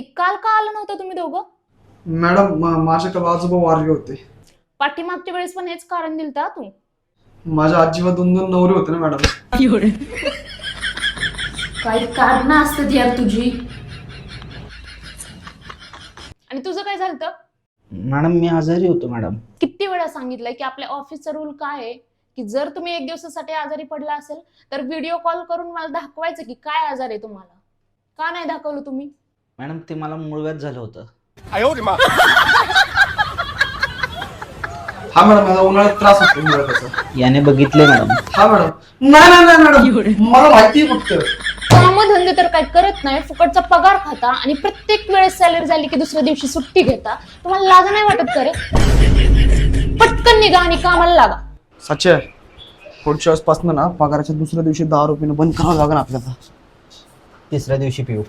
काल का आलं नव्हतं तुम्ही दोघं? मॅडम माझे काल आजोबा वारले होते. पाठीमागच्या वेळेस पण हेच कारण दिलता तू? माझ्या आजीवर 2 नवरे होते ना मॅडम. काही कारण असतात यार तुझी. आणि तुझं काय झालं? मॅडम मी आजारी होतो मॅडम. किती वेळा सांगितलंय की आपल्या ऑफिसचा रूल काय आहे की जर तुम्ही 1 दिवसासाठी आजारी पडला असेल तर व्हिडिओ कॉल करून मला दाखवायचं की काय आजार आहे तुम्हाला. का नाही दाखवलं तुम्ही? मॅडम ते मला मूळव्याध झालं होतं. हा मॅडम माझा उन्हाळ्यात त्रास होतो उन्हाळ्याचा. याने बघितले मॅडम. हा मॅडम. नाही मॅडम मला माहिती आहे फक्त. कामधंदे तर काय करत नाही, फुकटचा पगार खाता आणि प्रत्येक वेळेस सॅलरी झाली की दुसऱ्या दिवशी सुट्टी घेता. तुम्हाला लाज नाही वाटत का रे? पटकन निघा आणि कामाला लागा. सच्चे पुढच्या वेळेसपासून ना पगाराच्या दुसऱ्या दिवशी 10 रुपये बंद करावं लागेल आपल्याला. तिसऱ्या दिवशी पिऊ.